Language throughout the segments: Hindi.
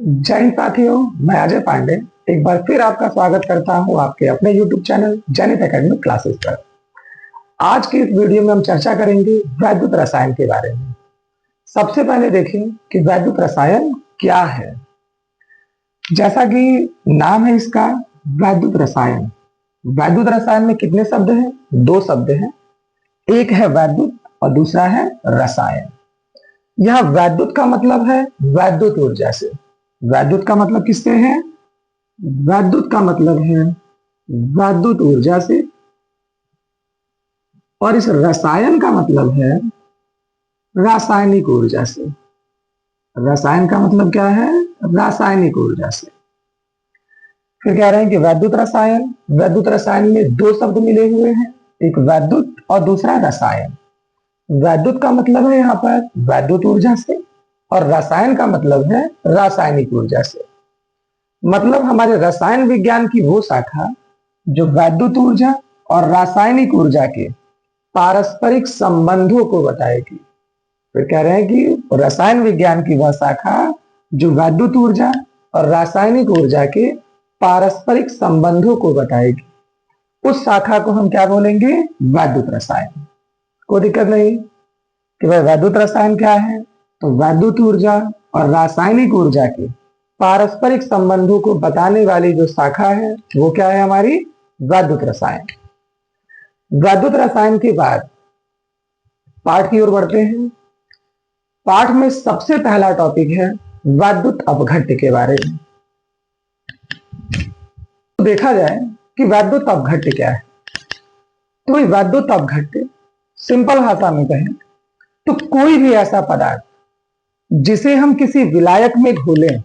जय हिंद साथियों, मैं अजय पांडे एक बार फिर आपका स्वागत करता हूं आपके अपने YouTube चैनल जनित एकेडमिक क्लासेस पर। आज की इस वीडियो में हम चर्चा करेंगे वैद्युत रसायन के बारे में। सबसे पहले देखें कि वैद्युत रसायन क्या है। जैसा कि नाम है इसका, वैद्युत रसायन। वैद्युत रसायन में कितने शब्द हैं? दो शब्द हैं, एक है वैद्युत और दूसरा है रसायन। यह वैद्युत का मतलब है वैद्युत ऊर्जा से। वैद्युत का मतलब किससे है? वैद्युत का मतलब है वैद्युत ऊर्जा से। और इस रसायन का मतलब है रासायनिक ऊर्जा से। रसायन का मतलब क्या है? रासायनिक ऊर्जा से। फिर कह रहे हैं कि वैद्युत रसायन। वैद्युत रसायन में दो शब्द मिले हुए हैं, एक वैद्युत और दूसरा रसायन। वैद्युत का मतलब है यहाँ पर वैद्युत ऊर्जा से और रसायन का मतलब है रासायनिक ऊर्जा से। मतलब हमारे रसायन विज्ञान की वो शाखा जो वैद्युत ऊर्जा और रासायनिक ऊर्जा के पारस्परिक संबंधों को बताएगी। फिर कह रहे हैं कि रसायन विज्ञान की वह शाखा जो वैद्युत ऊर्जा और रासायनिक ऊर्जा के पारस्परिक संबंधों को बताएगी, उस शाखा को हम क्या बोलेंगे? वैद्युत रसायन। कोई दिक्कत नहीं कि भाई वैद्युत रसायन क्या है। तो वैद्युत ऊर्जा और रासायनिक ऊर्जा के पारस्परिक संबंधों को बताने वाली जो शाखा है वो क्या है? हमारी वैद्युत रसायन। वैद्युत रसायन के बाद पाठ की ओर बढ़ते हैं। पाठ में सबसे पहला टॉपिक है वैद्युत अपघट्य के बारे में। तो देखा जाए कि वैद्युत अपघट्य क्या है। तो वैद्युत अपघट्य सिंपल भाषा में कहें तो कोई भी ऐसा पदार्थ जिसे हम किसी विलायक में घोलें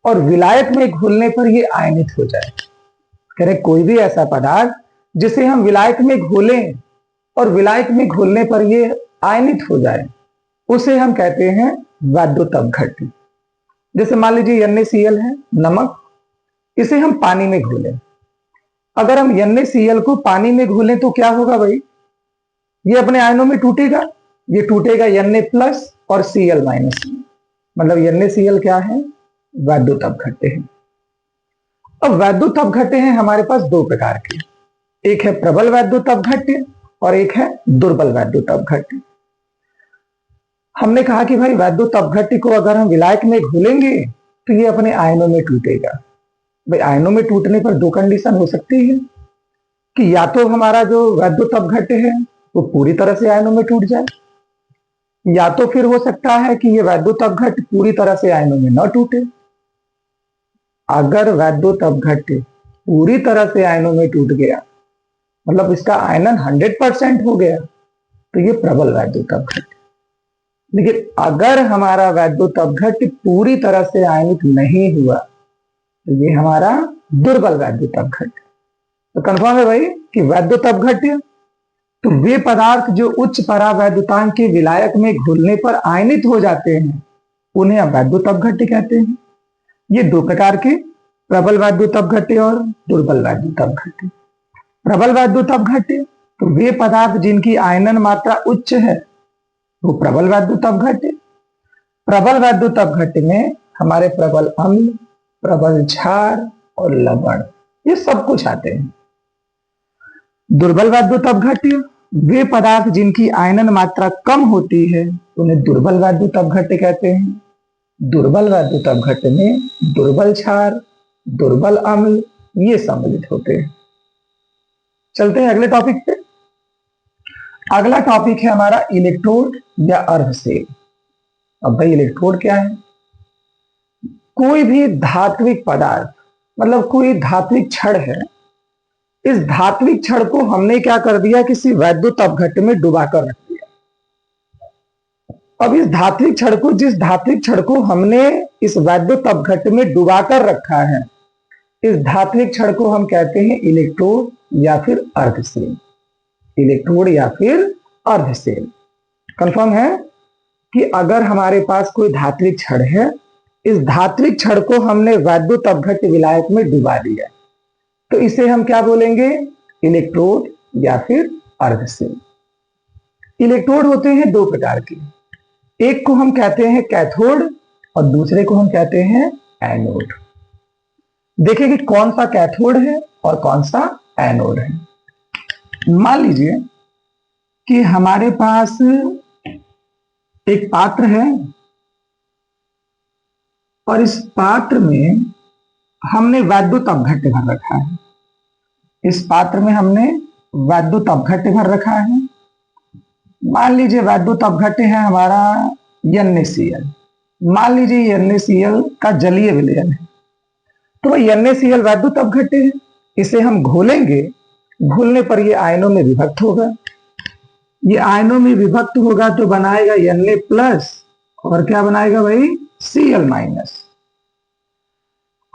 और विलायक में घोलने पर यह आयनित हो जाए। कह रहे कोई भी ऐसा पदार्थ जिसे हम विलायक में घोलें और विलायक में घोलने पर यह आयनित हो जाए, उसे हम कहते हैं वैद्युत अपघट्य। जैसे मान लीजिए NaCl है, नमक, इसे हम पानी में घोलें। अगर हम NaCl को पानी में घोलें तो क्या होगा भाई? ये अपने आयनों में टूटेगा। ये टूटेगा Na प्लस और Cl माइनस में। मतलब NaCl क्या है? वैद्युत अपघट्य है। अब वैद्युत अपघट्य है हमारे पास दो प्रकार के, एक है प्रबल वैद्युत अपघट्य और एक है दुर्बल वैद्युत अपघट्य। हमने कहा कि भाई वैद्युत अपघट्य को अगर हम विलायक में घोलेंगे तो ये अपने आयनों में टूटेगा। भाई आयनों में टूटने पर दो कंडीशन हो सकती है कि या तो हमारा जो वैद्युत अपघट्य है वो पूरी तरह से आयनों में टूट जाए, या तो फिर हो सकता है कि ये वैद्युत अपघट्य पूरी तरह से आयनों में न टूटे। अगर वैद्युत अपघट्य पूरी तरह से आयनों में टूट गया, मतलब इसका आयनन 100% हो गया, तो ये प्रबल वैद्युत अपघट्य। लेकिन अगर हमारा वैद्युत अपघट्य पूरी तरह से आयनित नहीं हुआ तो ये हमारा दुर्बल वैद्युत अपघट्य। तो कंफर्म है भाई कि वैद्युत अपघट्य तो वे पदार्थ जो उच्च परावैद्युतांक के विलायक में घुलने पर आयनित हो जाते हैं, उन्हें हम वैद्युत अपघट्य कहते हैं। ये दो प्रकार के, प्रबल वैद्युत अपघट्य और दुर्बल वैद्युत अपघट्य। प्रबल वैद्युत अपघट्य तो वे पदार्थ जिनकी आयनन मात्रा उच्च है, वो प्रबल वैद्युत अपघट्य। प्रबल वैद्युत अपघट्य में हमारे प्रबल अम्ल, प्रबल क्षार और लवण, ये सब कुछ आते हैं। दुर्बल वैद्युत अपघट्य वे पदार्थ जिनकी आयनन मात्रा कम होती है, उन्हें दुर्बल वैद्युत अपघट्य कहते हैं। दुर्बल वैद्युत अपघट्य में दुर्बल क्षार, दुर्बल अम्ल ये सम्मिलित होते हैं। चलते हैं अगले टॉपिक पे। अगला टॉपिक है हमारा इलेक्ट्रोड या अर्धसेल। अब भाई इलेक्ट्रोड क्या है? कोई भी धात्विक पदार्थ, मतलब कोई धात्विक छड़ है, इस धात्विक छड़ को हमने क्या कर दिया? किसी वैद्युत अपघट्य में डुबाकर रख दिया। अब इस धात्विक छड़ को, जिस धात्विक छड़ को हमने इस वैद्युत अपघट्य में डुबाकर रखा है, इस धात्विक छड़ को हम कहते हैं इलेक्ट्रोड या फिर अर्धसेल। इलेक्ट्रोड या फिर अर्धसेल। कंफर्म है कि अगर हमारे पास कोई धात्विक छड़ है, इस धात्विक छड़ को हमने वैद्युत अपघट्य विलायक में डुबा दिया, तो इसे हम क्या बोलेंगे? इलेक्ट्रोड या फिर अर्धसेल। इलेक्ट्रोड होते हैं दो प्रकार के, एक को हम कहते हैं कैथोड और दूसरे को हम कहते हैं एनोड। देखिए कि कौन सा कैथोड है और कौन सा एनोड है। मान लीजिए कि हमारे पास एक पात्र है और इस पात्र में हमने वैद्युत अपघट्य भर रखा है। इस पात्र में हमने वैद्युत अपघट्य भर रखा है। मान लीजिए वैद्युत अपघट्य है हमारा NaCl। मान लीजिए NaCl का जलीय विलयन है, तो वह NaCl वैद्युत अपघट्य है। इसे हम घोलेंगे, घुलने पर ये आयनों में विभक्त होगा। ये आयनों में विभक्त होगा तो बनाएगा Na प्लस और क्या बनाएगा भाई, Cl माइनस।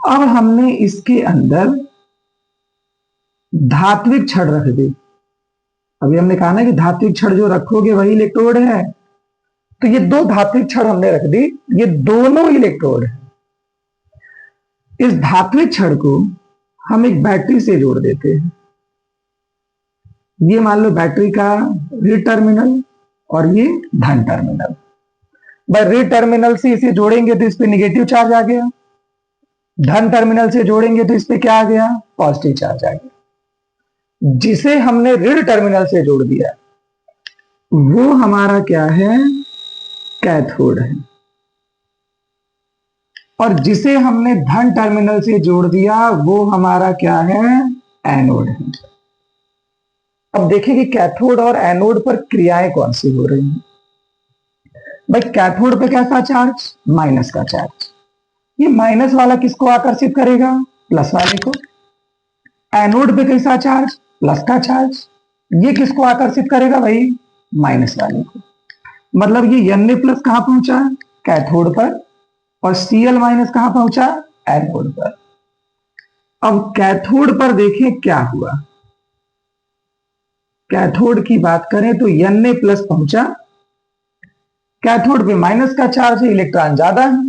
अब हमने इसके अंदर धात्विक छड़ रख दी। अभी हमने कहा ना कि धात्विक छड़ जो रखोगे वही इलेक्ट्रोड है, तो ये दो धात्विक छड़ हमने रख दी, ये दोनों इलेक्ट्रोड है। इस धात्विक छड़ को हम एक बैटरी से जोड़ देते हैं। ये मान लो बैटरी का ऋण टर्मिनल और ये धन टर्मिनल। भाई ऋण टर्मिनल से इसे जोड़ेंगे तो इस पे निगेटिव चार्ज आ गया, धन टर्मिनल से जोड़ेंगे तो इस पे क्या आ गया, पॉजिटिव चार्ज आ गया। जिसे हमने ऋण टर्मिनल से जोड़ दिया वो हमारा क्या है, कैथोड है, और जिसे हमने धन टर्मिनल से जोड़ दिया वो हमारा क्या है, एनोड है। अब देखिए कि कैथोड और एनोड पर क्रियाएं कौन सी हो रही हैं। भाई कैथोड पे कैसा चार्ज, माइनस का चार्ज। ये माइनस वाला किसको आकर्षित करेगा, प्लस वाले को। एनोड पे कैसा चार्ज, प्लस का चार्ज। ये किसको आकर्षित करेगा भाई, माइनस वाले को। मतलब ये Na प्लस कहां पहुंचा, कैथोड पर, और Cl माइनस कहां पहुंचा, एनोड पर। अब कैथोड पर देखें क्या हुआ। कैथोड की बात करें तो Na प्लस पहुंचा, कैथोड पे माइनस का चार्ज है, इलेक्ट्रॉन ज्यादा है।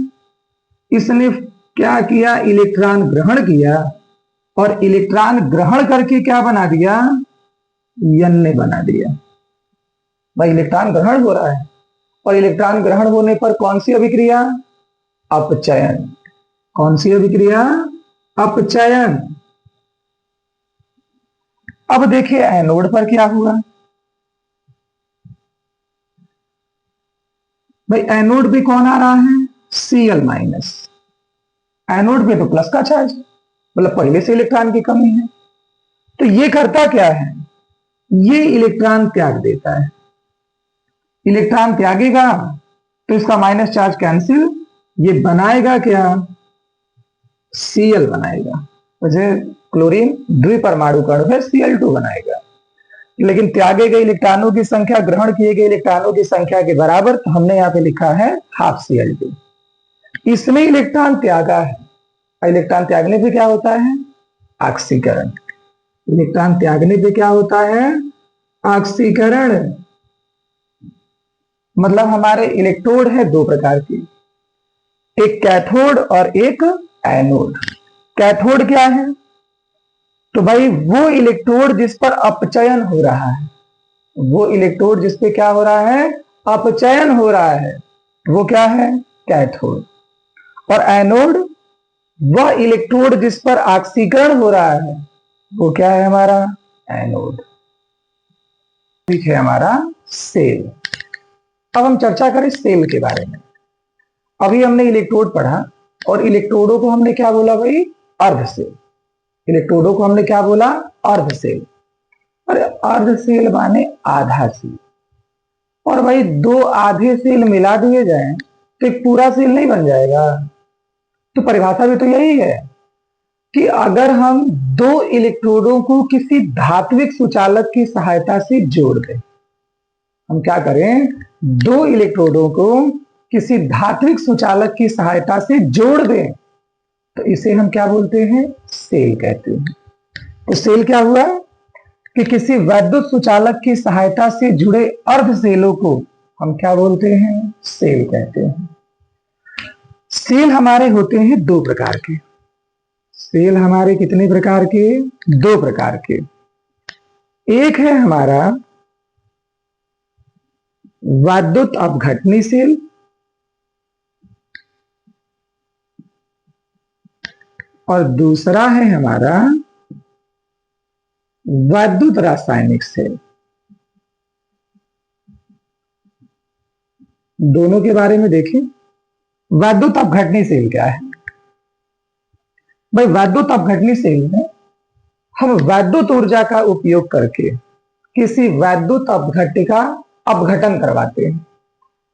इसने क्या किया, इलेक्ट्रॉन ग्रहण किया, और इलेक्ट्रॉन ग्रहण करके क्या बना दिया, Na बना दिया। भाई इलेक्ट्रॉन ग्रहण हो रहा है, और इलेक्ट्रॉन ग्रहण होने पर कौन सी अभिक्रिया, अपचयन। कौन सी अभिक्रिया, अपचयन। अब देखिए एनोड पर क्या हुआ। भाई एनोड पे कौन आ रहा है, Cl माइनस। एनोड पे तो प्लस का चार्ज, मतलब पहले से इलेक्ट्रॉन की कमी है। तो ये करता क्या है, ये इलेक्ट्रॉन त्याग देता है। इलेक्ट्रॉन त्यागेगा तो इसका माइनस चार्ज कैंसिल, ये बनाएगा क्या, Cl बनाएगा। मुझे क्लोरीन द्विपरमाणु कण है, Cl2 बनाएगा। लेकिन त्यागे गए इलेक्ट्रॉनों की संख्या ग्रहण किए गए इलेक्ट्रॉनों की संख्या के बराबर, तो हमने यहाँ पे लिखा है हाफ Cl2। इसमें इलेक्ट्रॉन त्यागा है, और इलेक्ट्रॉन त्यागने पे क्या होता है, ऑक्सीकरण। इलेक्ट्रॉन त्यागने पे क्या होता है, ऑक्सीकरण। मतलब हमारे इलेक्ट्रोड है दो प्रकार की, एक कैथोड और एक एनोड। कैथोड क्या है, तो भाई वो इलेक्ट्रोड जिस पर अपचयन हो रहा है, वो इलेक्ट्रोड जिस पे क्या हो रहा है, अपचयन हो रहा है, वो क्या है, कैथोड। और एनोड वह इलेक्ट्रोड जिस पर ऑक्सीकरण हो रहा है, वो क्या है हमारा, एनोड। ठीक है हमारा सेल। अब हम चर्चा करें सेल के बारे में। अभी हमने इलेक्ट्रोड पढ़ा, और इलेक्ट्रोडों को हमने क्या बोला भाई, अर्ध सेल। इलेक्ट्रोडों को हमने क्या बोला, अर्ध सेल। अरे अर्ध सेल माने आधा सेल। और भाई दो आधे सेल मिला दिए जाएं तो एक पूरा सेल नहीं बन जाएगा। तो परिभाषा भी तो यही है कि अगर हम दो इलेक्ट्रोडों को किसी धात्विक सुचालक की सहायता से जोड़ दें, हम क्या करें, दो इलेक्ट्रोडों को किसी धात्विक सुचालक की सहायता से जोड़ दें, तो इसे हम क्या बोलते हैं, सेल कहते हैं। तो सेल क्या हुआ कि किसी वैद्युत सुचालक की सहायता से जुड़े अर्ध सेलों को हम क्या बोलते हैं, सेल कहते हैं। सेल हमारे होते हैं दो प्रकार के। सेल हमारे कितने प्रकार के, दो प्रकार के। एक है हमारा वैद्युत अपघटनी सेल, और दूसरा है हमारा वैद्युत रासायनिक सेल। दोनों के बारे में देखें। वैद्युत अपघटनी सेल क्या है भाई? वैद्युत अपघटनी सेल में हम वैद्युत ऊर्जा का उपयोग करके किसी वैद्युत अपघट्य का अपघटन करवाते हैं।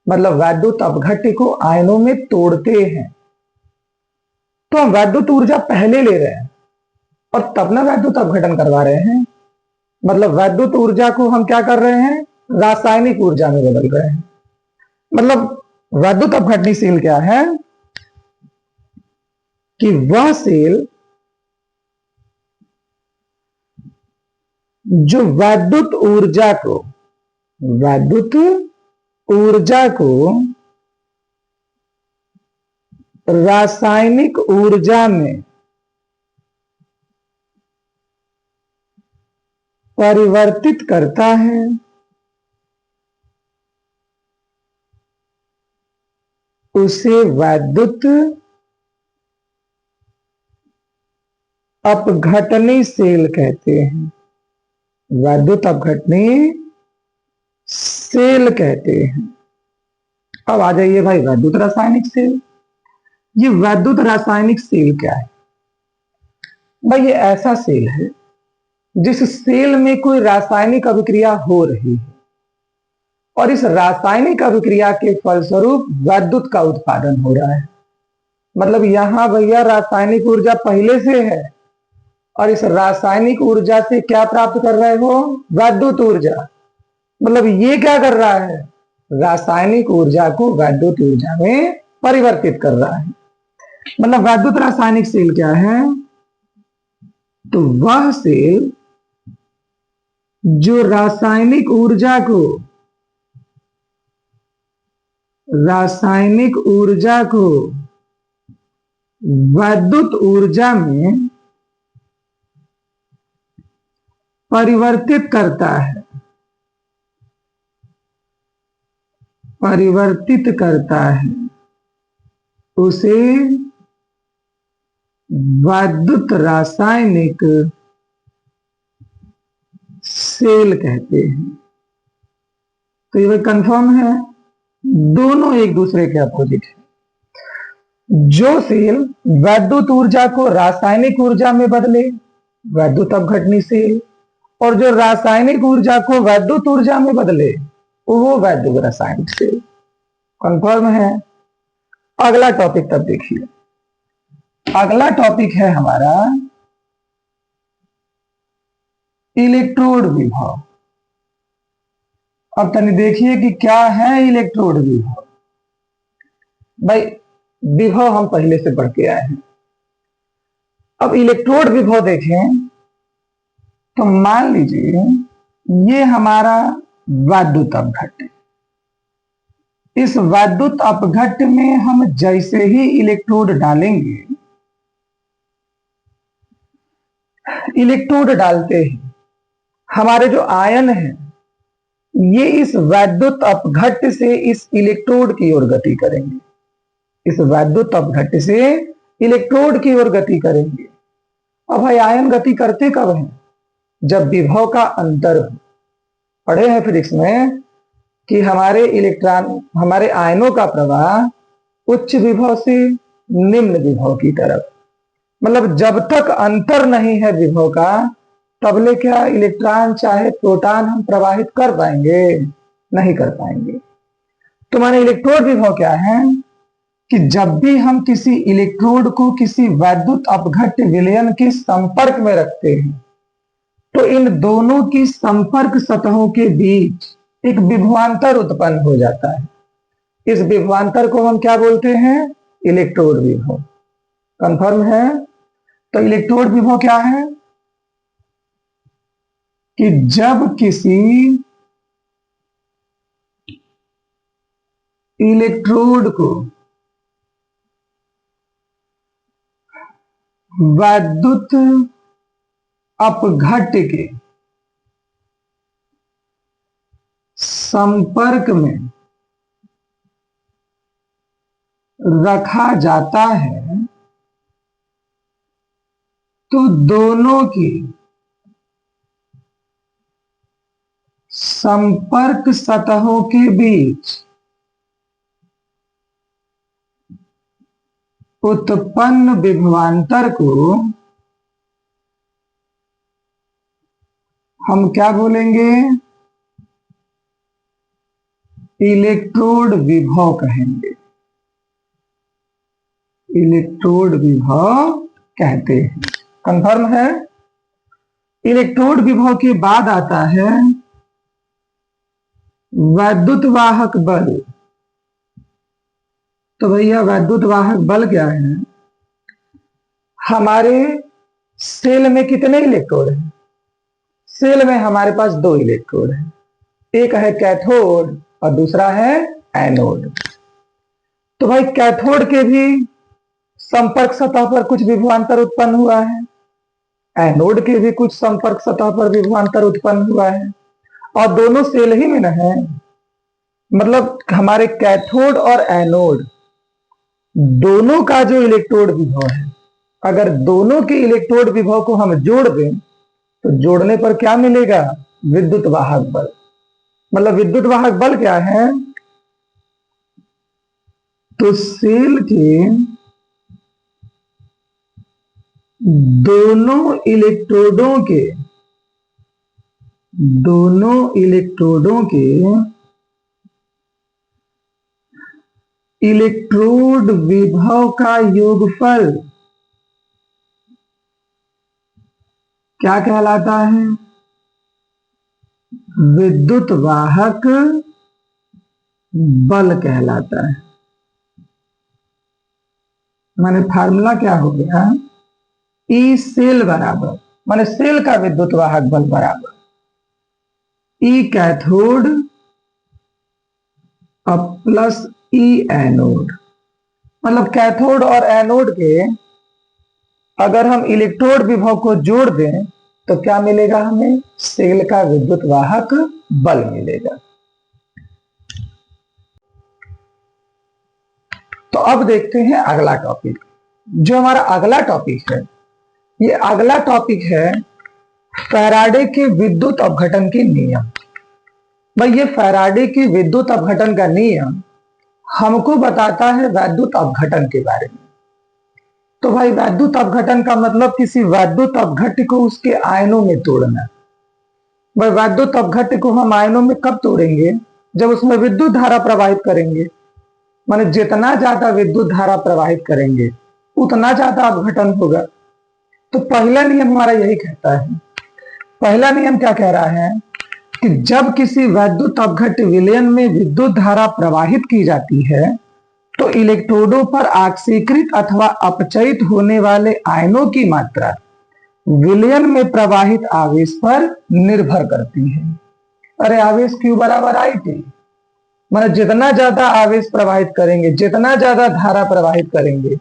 मतलब वैद्युत अपघट्य को आयनों में तोड़ते हैं। तो हम वैद्युत ऊर्जा पहले ले रहे हैं और तब ना वैद्युत अपघटन करवा रहे हैं। मतलब वैद्युत ऊर्जा को हम क्या कर रहे हैं? रासायनिक ऊर्जा में बदल रहे हैं। मतलब वैद्युत अपघटनी सेल क्या है कि वह सेल जो वैद्युत ऊर्जा को रासायनिक ऊर्जा में परिवर्तित करता है, उसे वैद्युत अपघटनी सेल कहते हैं। वैद्युत अपघटनी सेल कहते हैं। अब आ जाइए भाई वैद्युत रासायनिक सेल। ये वैद्युत रासायनिक सेल क्या है भाई? ये ऐसा सेल है जिस सेल में कोई रासायनिक अभिक्रिया हो रही है और इस रासायनिक अभिक्रिया के फलस्वरूप विद्युत का उत्पादन हो रहा है। मतलब यहां भैया रासायनिक ऊर्जा पहले से है और इस रासायनिक ऊर्जा से क्या प्राप्त कर रहे हो? विद्युत ऊर्जा। मतलब ये क्या कर रहा है? रासायनिक ऊर्जा को विद्युत ऊर्जा में परिवर्तित कर रहा है। मतलब वैद्युत रासायनिक सेल क्या है? तो वह सेल जो रासायनिक ऊर्जा को विद्युत ऊर्जा में परिवर्तित करता है, उसे वैद्युत रासायनिक सेल कहते हैं। तो ये कंफर्म है, दोनों एक दूसरे के अपोजिट है। जो सेल वैद्युत ऊर्जा को रासायनिक ऊर्जा में बदले, वैद्युत अपघटनी सेल, और जो रासायनिक ऊर्जा को वैद्युत ऊर्जा में बदले, वो वैद्युत रासायनिक सेल। कंफर्म है। अगला टॉपिक तब देखिए। अगला टॉपिक है हमारा इलेक्ट्रोड विभव। अब तनी देखिए कि क्या है इलेक्ट्रोड विभव। भाई विभव हम पहले से पढ़ के आए हैं। अब इलेक्ट्रोड विभव देखें तो मान लीजिए ये हमारा वैद्युत अपघट्य। इस वैद्युत अपघट्य में हम जैसे ही इलेक्ट्रोड डालेंगे, इलेक्ट्रोड डालते ही हमारे जो आयन है ये इस वैद्युत अपघट्य से इस इलेक्ट्रोड की ओर गति करेंगे। इस वैद्युत अपघट्य से इलेक्ट्रोड की ओर गति करेंगे। अब भाई आयन गति करते कब हैं? जब विभव का अंतर हो। पढ़े हैं फिजिक्स में कि हमारे आयनों का प्रवाह उच्च विभव से निम्न विभव की तरफ। मतलब जब तक अंतर नहीं है विभव का, तबले क्या इलेक्ट्रॉन चाहे प्रोटॉन हम प्रवाहित कर पाएंगे? नहीं कर पाएंगे। तो माने इलेक्ट्रोड विभव क्या है कि जब भी हम किसी इलेक्ट्रोड को किसी वैद्युत अपघट्य विलयन के संपर्क में रखते हैं तो इन दोनों की संपर्क सतहों के बीच एक विभवांतर उत्पन्न हो जाता है। इस विभवांतर को हम क्या बोलते हैं? इलेक्ट्रोड विभव। कंफर्म है। तो इलेक्ट्रोड विभव क्या है कि जब किसी इलेक्ट्रोड को वैद्युत अपघट्य के संपर्क में रखा जाता है तो दोनों की संपर्क सतहों के बीच उत्पन्न विभवांतर को हम क्या बोलेंगे? इलेक्ट्रोड विभव कहेंगे। इलेक्ट्रोड विभव कहते हैं। कंफर्म है? इलेक्ट्रोड विभव के बाद आता है वैद्युत वाहक बल। तो भैया वैद्युत वाहक बल क्या है? हमारे सेल में कितने इलेक्ट्रोड हैं? सेल में हमारे पास 2 इलेक्ट्रोड हैं, एक है कैथोड और दूसरा है एनोड। तो भाई कैथोड के भी संपर्क सतह पर कुछ विभवांतर उत्पन्न हुआ है, एनोड के भी कुछ संपर्क सतह पर विभवांतर उत्पन्न हुआ है, और दोनों सेल ही में न है। मतलब हमारे कैथोड और एनोड दोनों का जो इलेक्ट्रोड विभव है, अगर दोनों के इलेक्ट्रोड विभव को हम जोड़ दें तो जोड़ने पर क्या मिलेगा? विद्युत वाहक बल। मतलब विद्युत वाहक बल क्या है? तो सेल के दोनों इलेक्ट्रोडों के इलेक्ट्रोड विभव का योगफल क्या कहलाता है? विद्युत वाहक बल कहलाता है। माने फार्मूला क्या हो गया? ई सेल बराबर, माने सेल का विद्युत वाहक बल बराबर ई कैथोड अब प्लस ई एनोड। मतलब कैथोड और एनोड के अगर हम इलेक्ट्रोड विभव को जोड़ दें तो क्या मिलेगा हमें? सेल का विद्युत वाहक बल मिलेगा। तो अब देखते हैं अगला टॉपिक। जो हमारा अगला टॉपिक है, ये अगला टॉपिक है फैराडे के विद्युत अपघटन के नियम। भाई ये फैराडे के विद्युत अपघटन का नियम हमको बताता है वैद्युत अपघटन के बारे में। तो भाई वैद्युत अपघटन का मतलब किसी वैद्युत अपघट्य को उसके आयनों में तोड़ना। भाई वैद्युत अपघट्य को हम आयनों में कब तोड़ेंगे? जब उसमें विद्युत धारा प्रवाहित करेंगे। माने जितना ज्यादा विद्युत धारा प्रवाहित करेंगे उतना ज्यादा अपघटन होगा। तो पहला नियम हमारा यही कहता है। पहला नियम क्या कह रहा है कि जब किसी वैद्युत अपघट्य विलयन में विद्युत धारा प्रवाहित की जाती है तो इलेक्ट्रोडों पर आक्सीकृत अथवा अपचयित होने वाले आयनों की मात्रा विलयन में प्रवाहित आवेश पर निर्भर करती है। अरे आवेश Q बराबर IT। मतलब जितना ज्यादा आवेश प्रवाहित करेंगे, जितना ज्यादा धारा प्रवाहित करेंगे,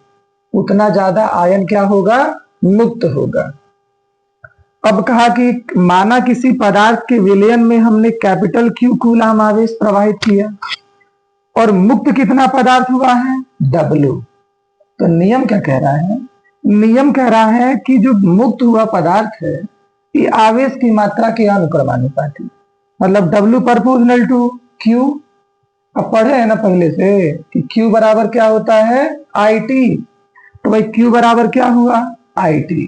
उतना ज्यादा आयन क्या होगा? मुक्त होगा। अब कहा कि माना किसी पदार्थ के विलयन में हमने कैपिटल Q कूलाम आवेश प्रवाहित किया और मुक्त कितना पदार्थ हुआ है? W। तो नियम क्या कह रहा है? नियम कह रहा है कि जो मुक्त हुआ पदार्थ है ये आवेश की मात्रा के अनुक्रमानुपाती, मतलब W प्रोपोर्शनल टू Q। अब पढ़े हैं ना पहले से कि Q बराबर क्या होता है? IT। तो भाई Q बराबर क्या हुआ? IT।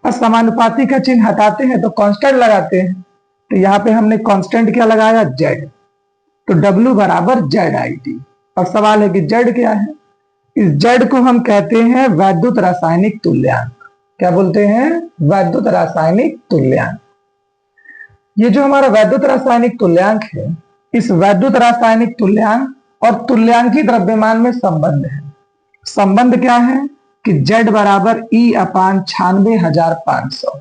अब समानुपाती का चिन्ह हटाते हैं तो कांस्टेंट लगाते हैं। तो यहाँ पे हमने कांस्टेंट क्या लगाया? Z। तो W बराबर ZIT। अब सवाल है कि Z क्या है? इस Z को हम कहते हैं वैद्युत रासायनिक तुल्यांक। क्या बोलते हैं? वैद्युत रासायनिक तुल्यांक। ये जो हमारा वैद्युत रासायनिक तुल्यांक है, इस वैद्युत रासायनिक तुल्यांक और तुल्यांकी द्रव्यमान में संबंध है। संबंध क्या है कि Z बराबर E/96,500।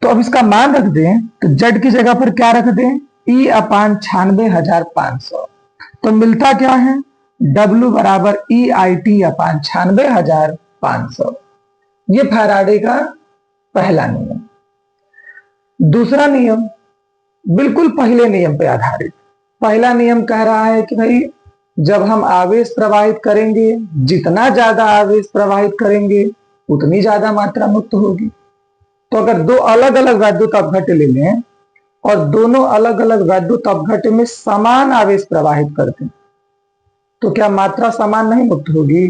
तो अब इसका मान रख दें तो Z की जगह पर क्या रख दें? E/96,500। तो मिलता क्या है? W बराबर EIT/96,500। ये फैराडे का पहला नियम। दूसरा नियम बिल्कुल पहले नियम पे आधारित। पहला नियम कह रहा है कि भाई जब हम आवेश प्रवाहित करेंगे, जितना ज्यादा आवेश प्रवाहित करेंगे उतनी ज्यादा मात्रा मुक्त होगी। तो अगर दो अलग अलग वैद्युत अपघट्य ले लें और दोनों अलग अलग वैद्युत अपघट्य में समान आवेश प्रवाहित करते हैं तो क्या मात्रा समान नहीं मुक्त होगी?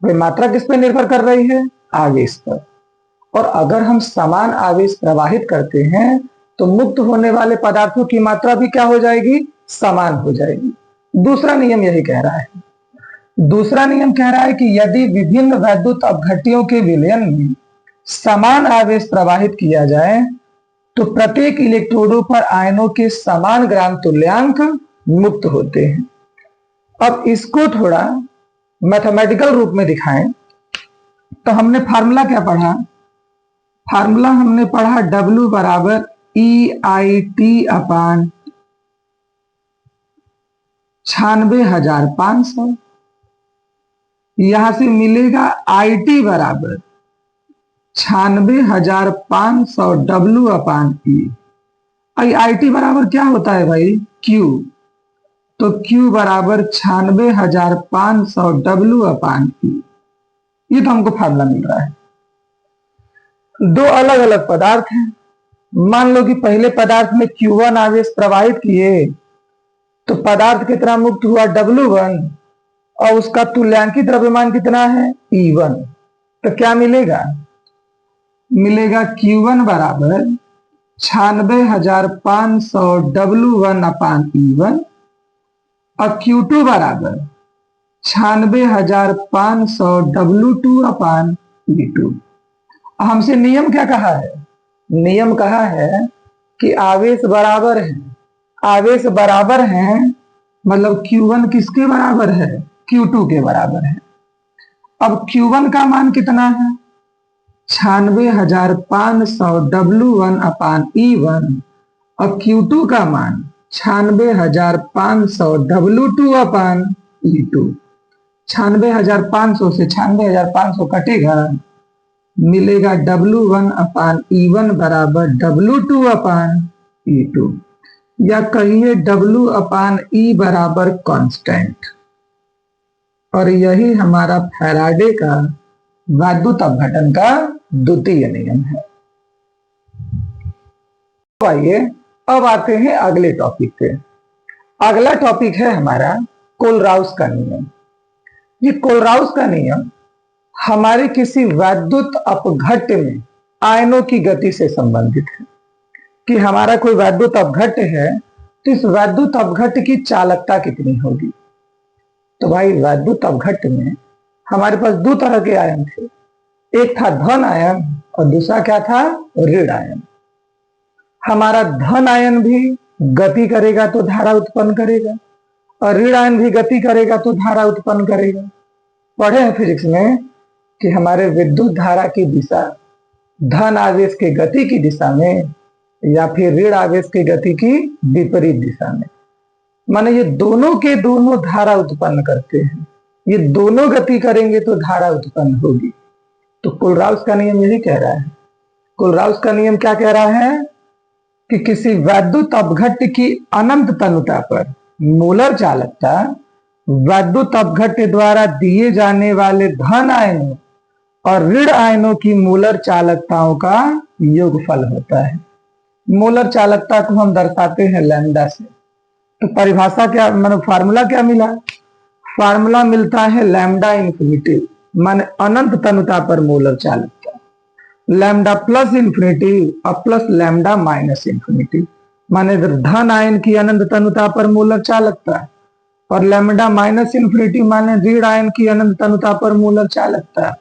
भाई मात्रा किस पर निर्भर कर रही है? आवेश पर। और अगर हम समान आवेश प्रवाहित करते हैं तो मुक्त होने वाले पदार्थों की मात्रा भी क्या हो जाएगी? समान हो जाएगी। दूसरा नियम यही कह रहा है। दूसरा नियम कह रहा है कि यदि विभिन्न वैद्युत अपघट्यों के विलयन में समान आवेश प्रवाहित किया जाए तो प्रत्येक इलेक्ट्रोडों पर आयनों के समान ग्राम तुल्यांक मुक्त होते हैं। अब इसको थोड़ा मैथमेटिकल रूप में दिखाएं तो हमने फार्मूला क्या पढ़ा? फार्मूला हमने पढ़ा W बराबर EIT अपान 96,500। यहां से मिलेगा IT बराबर 96,500 W अपान E। IT बराबर क्या होता है भाई? Q। तो Q बराबर 96,500 W अपान E। ये तो हमको फार्मूला मिल रहा है। दो अलग अलग पदार्थ हैं। मान लो कि पहले पदार्थ में Q1 आवेश प्रवाहित किए तो पदार्थ कितना मुक्त हुआ? W1। और उसका तुल्यांकी द्रव्यमान कितना है? E1। तो क्या मिलेगा? मिलेगा Q1 बराबर 96,500 W1 अपान E1 और Q2 बराबर 96,500 W2 अपान E2। हमसे नियम क्या कहा है? नियम कहा है कि आवेश बराबर है। आवेश बराबर है मतलब Q1 किसके बराबर है? Q2 के बराबर है। अब Q1 का मान कितना है? 96,500 W1 अपान E1 और Q2 का मान 96,500 W2 अपान E2। 96,500 से 96,500 कटेगा, मिलेगा W1 अपान E1 बराबर W2 अपान E2, या कहिए W अपान E बराबर कांस्टेंट। और यही हमारा फैराडे का वैद्युत अपघटन का द्वितीय नियम है। तो आइए अब आते हैं अगले टॉपिक पे। अगला टॉपिक है हमारा कोलराउस का नियम। ये कोलराउस का नियम हमारे किसी वैद्युत अपघट्य में आयनों की गति से संबंधित है कि हमारा कोई वैद्युत अपघट्य है तो इस वैद्युत अपघट्य की चालकता कितनी होगी। तो भाई वैद्युत अपघट्य में हमारे पास दो तरह के आयन थे, एक था धन आयन और दूसरा क्या था? ऋण आयन। हमारा धन आयन भी गति करेगा तो धारा उत्पन्न करेगा और ऋण आयन भी गति करेगा तो धारा उत्पन्न करेगा। पढ़े हैं फिजिक्स में कि हमारे विद्युत धारा की दिशा धन आवेश के गति की दिशा में या फिर ऋण आवेश के गति की विपरीत दिशा में, माने ये दोनों के दोनों धारा उत्पन्न करते हैं। ये दोनों गति करेंगे तो धारा उत्पन्न होगी। तो कोलराउस का नियम यही कह रहा है। कोलराउस का नियम क्या कह रहा है कि किसी वैद्युत अपघट्य की अनंत तनुता पर मोलर चालकता वैद्युत अपघट्य द्वारा दिए जाने वाले धन आयनों और ऋण आयनों की मोलर चालकताओं का योगफल होता है। मोलर चालकता को हम दर्शाते हैं लैम्डा से। तो परिभाषा क्या, मतलब फार्मूला क्या मिला? फार्मूला मिलता है लैम्डा इन्फिनिटी माने अनंत तनुता पर मोलर चालकता, लैम्डा प्लस इन्फिनिटी और प्लस लैम्डा माइनस इन्फिनिटी माने धन आयन की अनंत तनुता पर मोलर चालकता और लैम्डा माइनस इन्फिनिटी माने ऋण आयन की अनंत तनुता पर मोलर चालकता।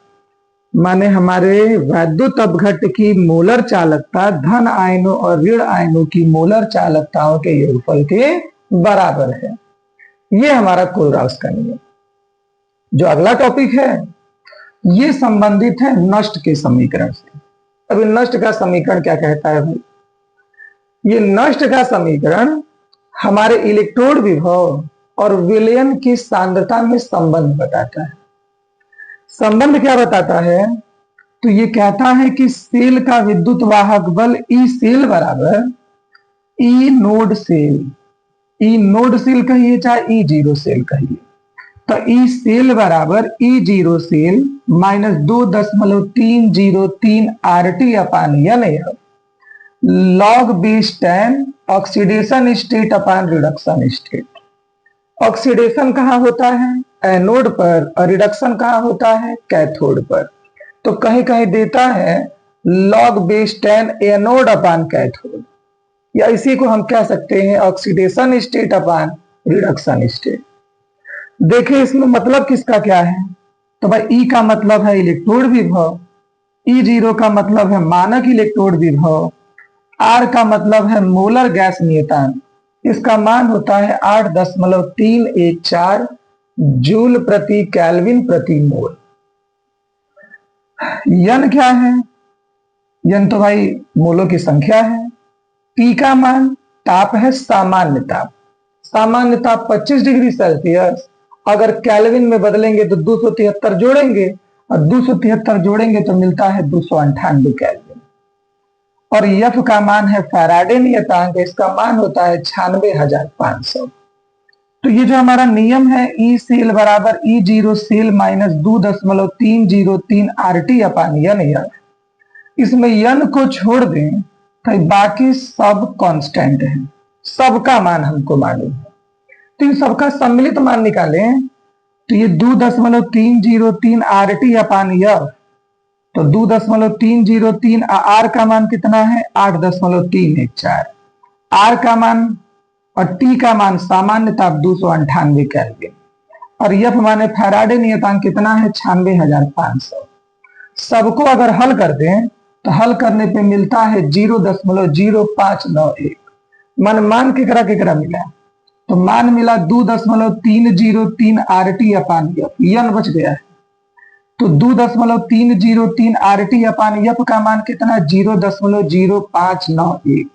माने हमारे वैद्युत अपघट्य की मोलर चालकता धन आयनों और ऋण आयनों की मोलर चालकताओं के योगफल के बराबर है। ये हमारा कोलराउस का नियम। जो अगला टॉपिक है ये संबंधित है नष्ट के समीकरण से। अभी नष्ट का समीकरण क्या कहता है भाई? ये नष्ट का समीकरण हमारे इलेक्ट्रोड विभव और विलयन की सांद्रता में संबंध बताता है। संबंध क्या बताता है? तो ये कहता है कि सेल का विद्युत वाहक बल ई सेल बराबर E node cell, E node cell कहिए चाहे ई जीरो सेल कहिए, तो ई सेल बराबर E0 cell minus 2.303 RT upon n log base 10 oxidation state upon reduction state. Oxidation कहाँ होता है? एनोड पर, और रिडक्शन कहाँ होता है? कैथोड पर। तो कहीं कहीं देता है लॉग बेस 10 एनोड अपान कैथोड, या इसी को हम कह सकते हैं oxidation state upon reduction state. देखिए इसमें मतलब किसका क्या है? तो भाई ई का मतलब है इलेक्ट्रोड विभव, E0 का मतलब है मानक इलेक्ट्रोड विभव, आर का मतलब है मोलर गैस नियतांक, इसका मान होता है 8.314 जूल प्रति केल्विन प्रति मोल। यन क्या है? यन तो भाई मोलों की संख्या है। टी का मान, ताप है सामान्य ताप, सामान्य ताप 25 डिग्री सेल्सियस, अगर केल्विन में बदलेंगे तो 273 जोड़ेंगे, और 273 जोड़ेंगे तो मिलता है 298 केल्विन। और यफ का मान है फैराडे नियतांक, इसका मान होता है 96,500। तो ये जो हमारा नियम है ई सेल बराबर E0 cell minus 2.303 RT upon N, इसमें यन को छोड़ दें तो बाकी सब कांस्टेंट है, सबका मान हमको मालूम है। तो इन सबका सम्मिलित मान निकालें तो ये 2.303 RT अपान एफ, तो 2.303 आर का मान कितना है? 8.314। आर का मान और टी का मान सामान्य ताप 298 केल्विन, और यफ माने फैराडे नियतांक कितना है? 96,500। सबको अगर हल कर दें तो हल करने पे मिलता है 0.0591। मान केकरा मिला? तो मान मिला 2.303 RT अपान एफ, यन बच गया है। तो 2.303 RT अपान एफ का मान कितना? 0.0591।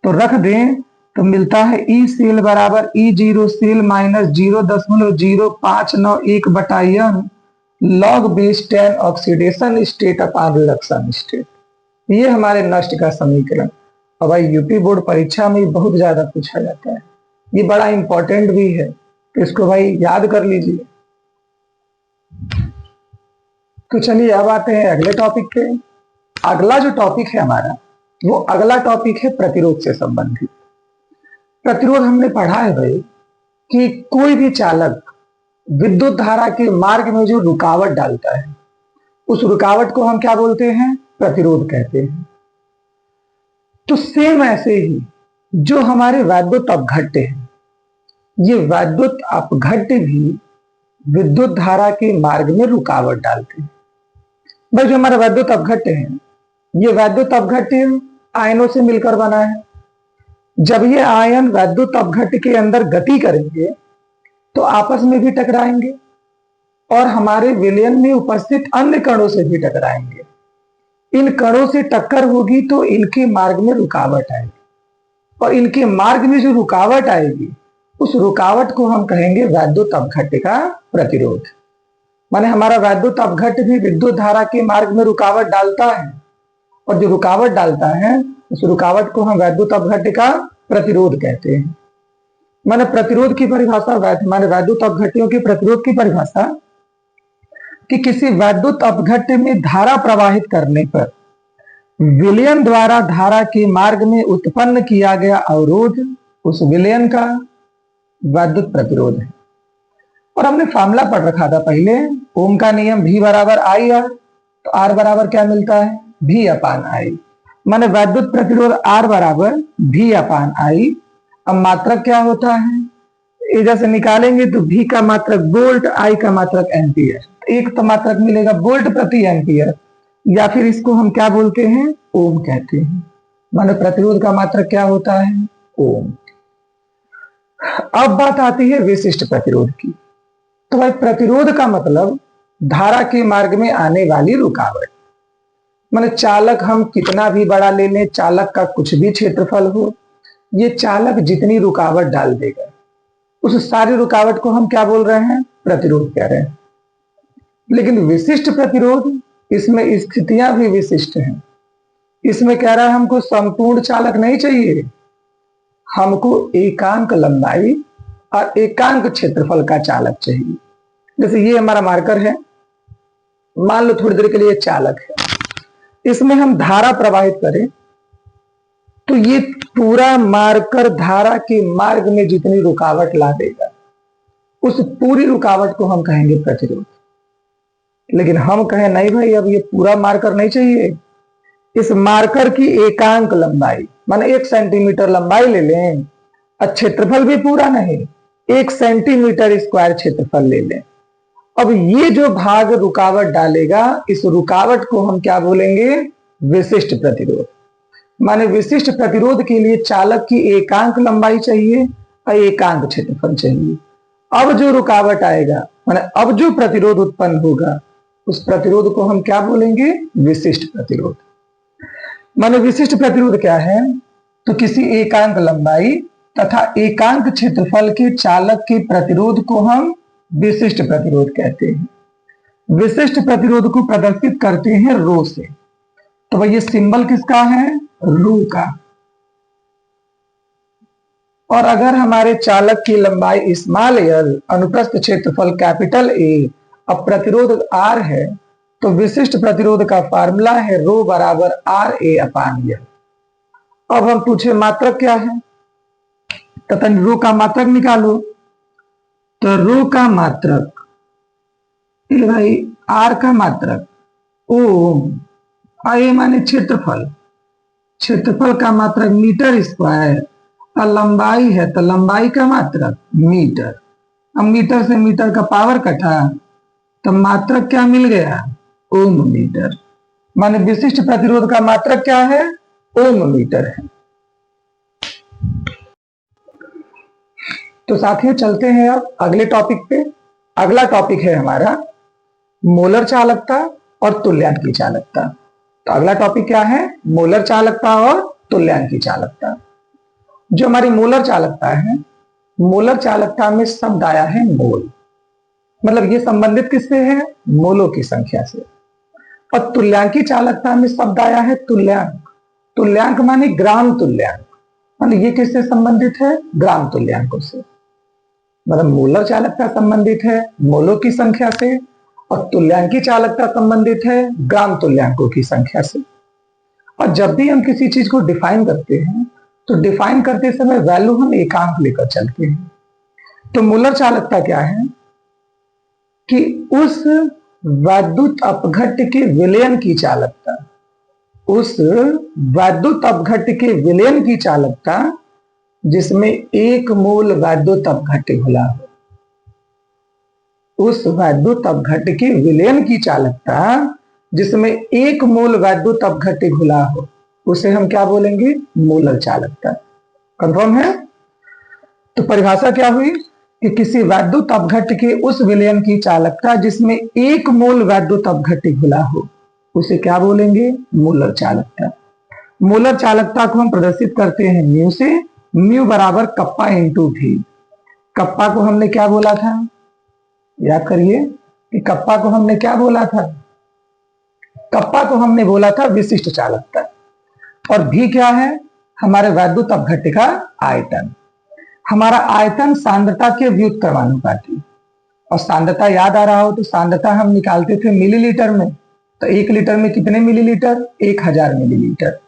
तो रख दें तो मिलता है ई सेल बराबर E0 सेल माइनस 0.0591 बटा n log base 10 oxidation state upon reduction state. ये हमारे नष्ट का समीकरण। और भाई यूपी बोर्ड परीक्षा में बहुत ज्यादा पूछा जाता है, ये बड़ा इंपॉर्टेंट भी है, तो इसको भाई याद कर लीजिए। तो चलिए अब आते हैं अगले टॉपिक पे। अगला जो टॉपिक है हमारा, वो अगला टॉपिक है प्रतिरोध से संबंधित। प्रतिरोध हमने पढ़ा है भाई कि कोई भी चालक विद्युत धारा के मार्ग में जो रुकावट डालता है, उस रुकावट को हम क्या बोलते हैं? प्रतिरोध कहते हैं। तो सेम ऐसे ही जो हमारे वैद्युत अपघट्य हैं, ये वैद्युत अपघट्य भी विद्युत धारा के मार्ग में रुकावट डालते हैं। भाई जो हमारा वैद्युत अपघट्य है, ये वैद्युत अपघट्य आयनों से मिलकर बना है। जब ये आयन वैद्युत अपघट्य के अंदर गति करेंगे तो आपस में भी टकराएंगे और हमारे विलयन में उपस्थित अन्य कणों से भी टकराएंगे। इन कणों से टक्कर होगी तो इनके मार्ग में रुकावट आएगी, और इनके मार्ग में जो रुकावट आएगी उस रुकावट को हम कहेंगे वैद्युत अपघट्य का प्रतिरोध। माने हमारा वैद्युत अपघट्य भी विद्युत धारा के मार्ग में रुकावट डालता है, और जो रुकावट डालता है उस रुकावट को हम वैद्युत अपघट्य का प्रतिरोध कहते हैं। माने प्रतिरोध की परिभाषा, माने वैद्युत अपघट्यों के प्रतिरोध की परिभाषा कि किसी वैद्युत अपघट्य में धारा प्रवाहित करने पर विलयन द्वारा धारा के मार्ग में उत्पन्न किया गया अवरोध उस विलयन का वैद्युत प्रतिरोध है। और हमने फॉर्मूला पढ़ रखा था पहले, ओम का नियम V बराबर आई आर, तो आर बराबर क्या मिलता है? V अपान आई। माने वैद्युत प्रतिरोध आर बराबर V अपान आई। अब मात्रक क्या होता है? इधर से निकालेंगे तो V का मात्रक वोल्ट, I का मात्रक एम्पियर। एक तो मात्रक मिलेगा वोल्ट प्रति एम्पियर, या फिर इसको हम क्या बोलते हैं? ओम कहते हैं। माने प्रतिरोध का मात्रक क्या होता है? ओम। अब बात आती है विशिष्ट प्रतिरोध की। तो भाई प्रतिरोध का मतलब धारा के मार्ग में आने वाली रुकावट। माने चालक हम कितना भी बड़ा ले लें, चालक का कुछ भी क्षेत्रफल हो, ये चालक जितनी रुकावट डाल देगा उस सारी रुकावट को हम क्या बोल रहे हैं? प्रतिरोध कह रहे हैं। लेकिन विशिष्ट प्रतिरोध, इसमें स्थितियां भी विशिष्ट हैं। इसमें कह रहा है हमको संपूर्ण चालक नहीं चाहिए, हमको एकांक लंबाई और एकांक क्षेत्रफल का चालक चाहिए। जैसे ये हमारा मार्कर है, मान लो थोड़ी देर के लिए चालक है, इसमें हम धारा प्रवाहित करें तो ये पूरा मार्कर धारा के मार्ग में जितनी रुकावट ला देगा उस पूरी रुकावट को हम कहेंगे प्रतिरोध। लेकिन हम कहें नहीं भाई, अब ये पूरा मार्कर नहीं चाहिए, इस मार्कर की एकांक लंबाई माने 1 सेंटीमीटर लंबाई ले लें और क्षेत्रफल भी पूरा नहीं, 1 सेंटीमीटर स्क्वायर क्षेत्रफल ले लें। अब ये जो भाग रुकावट डालेगा, इस रुकावट को हम क्या बोलेंगे? विशिष्ट प्रतिरोध। माने विशिष्ट प्रतिरोध के लिए चालक की एकांक लंबाई चाहिए और एकांक क्षेत्रफल चाहिए। अब जो रुकावट आएगा माने अब जो प्रतिरोध उत्पन्न होगा उस प्रतिरोध को हम क्या बोलेंगे? विशिष्ट प्रतिरोध। माने विशिष्ट प्रतिरोध क्या है? तो किसी एकांक लंबाई तथा एकांक क्षेत्रफल के चालक के प्रतिरोध को हम विशिष्ट प्रतिरोध कहते हैं। विशिष्ट प्रतिरोध को प्रदर्शित करते हैं रो से। तो भाई ये सिंबल किसका है? रो का। और अगर हमारे चालक की लंबाई स्मॉल एल, अनुप्रस्थ क्षेत्रफल कैपिटल ए, अब प्रतिरोध आर है, तो विशिष्ट प्रतिरोध का फार्मूला है रो बराबर आर ए अपान एल। अब हम पूछे मात्रक क्या है, तथा रो का मात्रक निकालो। तो रो का मात्रक भाई आर का मात्रक ओम, ए माने क्षेत्रफल, क्षेत्रफल का मात्रक मीटर स्क्वायर, और लंबाई है तो लंबाई का मात्रक मीटर। अब मीटर से मीटर का पावर कटा तो मात्रक क्या मिल गया? ओम मीटर। माने विशिष्ट प्रतिरोध का मात्रक क्या है? ओम मीटर है। तो साथियों चलते हैं अब अगले टॉपिक पे। अगला टॉपिक है हमारा मोलर चालकता और तुल्यांक की चालकता। तो अगला टॉपिक क्या है? मोलर चालकता और तुल्यांक की चालकता। जो हमारी मोलर चालकता है, मोलर चालकता में शब्द आया है मोल, मतलब ये संबंधित किससे है? मोलों की संख्या से। और तुल्यांकी चालकता में शब्द आया है तुल्यांक। तुल्यांक माने ग्राम तुल्यांक, माने ये किससे संबंधित है? ग्राम तुल्यांकों से। मतलब मोलर चालकता संबंधित है मोलों की संख्या से और तुल्यांकी चालकता संबंधित है ग्राम तुल्यांकों की संख्या से। और जब भी हम किसी चीज को डिफाइन करते हैं तो डिफाइन करते समय वैल्यू हम एकांक लेकर चलते हैं। तो मोलर चालकता क्या है कि उस वैद्युत अपघट्य के विलयन की चालकता, उस वैद्युत अपघट्य के विलयन की चालकता जिसमें एक मोल वैद्युत अपघट्य घुला हो, उस वैद्युत अपघट्य के विलयन की चालकता जिसमें एक मोल वैद्युत अपघट्य घुला हो, उसे हम क्या बोलेंगे? मोलर चालकता। कंफर्म है? तो परिभाषा क्या हुई कि किसी वैद्युत अपघट्य के उस विलयन की चालकता जिसमें एक मोल वैद्युत अपघट्य घुला हो, उसे क्या बोलेंगे? मोलर चालकता। मोलर चालकता को हम प्रदर्शित करते हैं म्यू से। म्यू बराबर कप्पा इंटू भी। कप्पा को हमने क्या बोला था? याद करिए कि कप्पा को हमने क्या बोला था? कप्पा को हमने बोला था विशिष्ट चालकता। और भी क्या है? हमारे वैद्युत अपघट्य का आयतन। हमारा आयतन सांद्रता के व्युत्क्रमानुपाती। और सांद्रता याद आ रहा हो तो सांद्रता हम निकालते थे मिलीलीटर में। तो 1 लीटर में कितने मिलीलीटर? 1000 मिलीलीटर।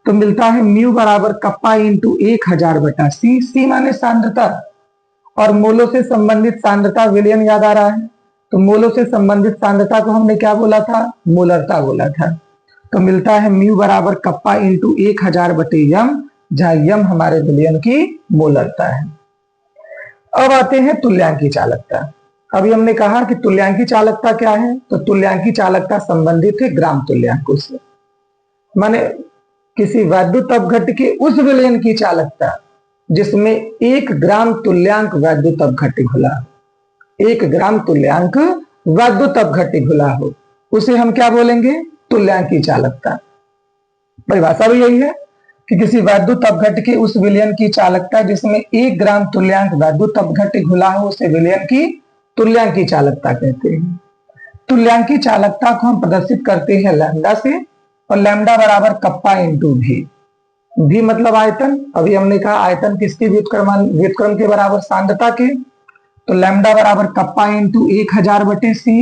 तो मिलता है म्यू बराबर कप्पा इंटू 1000 बटा सी। सी माने सांद्रता और मोलों से संबंधित सांद्रता विलयन याद आ रहा है, तो मोलों से संबंधित सांद्रता को हमने क्या बोला था? मोलरता बोला था। तो मिलता है म्यू बराबर कप्पा इंटू 1000 बटे यम, जहां यम हमारे विलयन की मोलरता है। अब आते हैं तुल्यांकी चालकता। अभी हमने कहा कि तुल्यांकी चालकता क्या है? तो तुल्यांकी चालकता संबंधित है ग्राम तुल्यांकों से। माने किसी वैद्युत अपघट्य के उस विलयन की चालकता जिसमें 1 ग्राम तुल्यांक वैद्युत अपघट्य घुला हो, 1 ग्राम तुल्यांक वैद्युत अपघट्य घुला हो, उसे हम क्या बोलेंगे? तुल्यांकी चालकता। परिभाषा भी यही है कि किसी वैद्युत अपघट्य के उस विलयन की चालकता जिसमें 1 ग्राम तुल्यांक वैद्युत अपघट्य घुला हो, उसे विलयन की तुल्यांकी चालकता कहते हैं। तुल्यांकी चालकता को हम प्रदर्शित करते हैं लैम्डा से, और लैम्डा बराबर कप्पा इंटू भी। भी मतलब आयतन। अभी हमने कहा आयतन किसके व्युत्क्रम के बराबर? सांद्रता के। तो लैम्डा बराबर कप्पा इंटू 1000/c।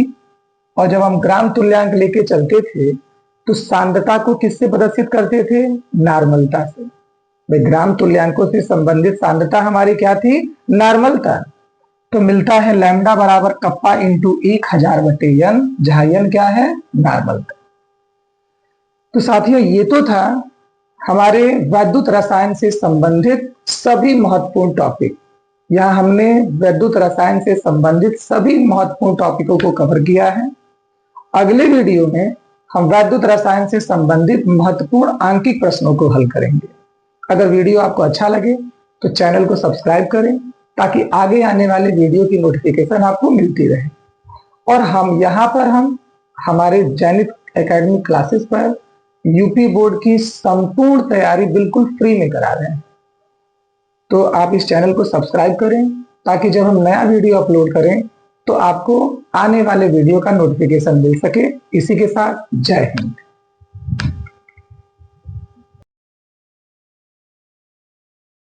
और जब हम ग्राम तुल्यांक लेके चलते थे तो सांद्रता को किससे प्रदर्शित करते थे? नॉर्मलता से। भाई ग्राम तुल्यांकों से संबंधित सांद्रता हमारी क्या थी? नॉर्मलता। तो मिलता है लैम्डा बराबर कप्पा इंटू 1000/n, जहां n क्या है? नॉर्मलता। तो साथियों ये तो था हमारे वैद्युत रसायन से संबंधित सभी महत्वपूर्ण टॉपिक। यहाँ हमने वैद्युत रसायन से संबंधित सभी महत्वपूर्ण टॉपिकों को कवर किया है। अगले वीडियो में हम वैद्युत रसायन से संबंधित महत्वपूर्ण आंकिक प्रश्नों को हल करेंगे। अगर वीडियो आपको अच्छा लगे तो चैनल को सब्सक्राइब करें ताकि आगे आने वाले वीडियो की नोटिफिकेशन आपको मिलती रहे। और हम यहाँ पर हमारे जैनित एकेडमी क्लासेस पर यूपी बोर्ड की संपूर्ण तैयारी बिल्कुल फ्री में करा रहे हैं। तो आप इस चैनल को सब्सक्राइब करें ताकि जब हम नया वीडियो अपलोड करें तो आपको आने वाले वीडियो का नोटिफिकेशन मिल सके। इसी के साथ जय हिंद।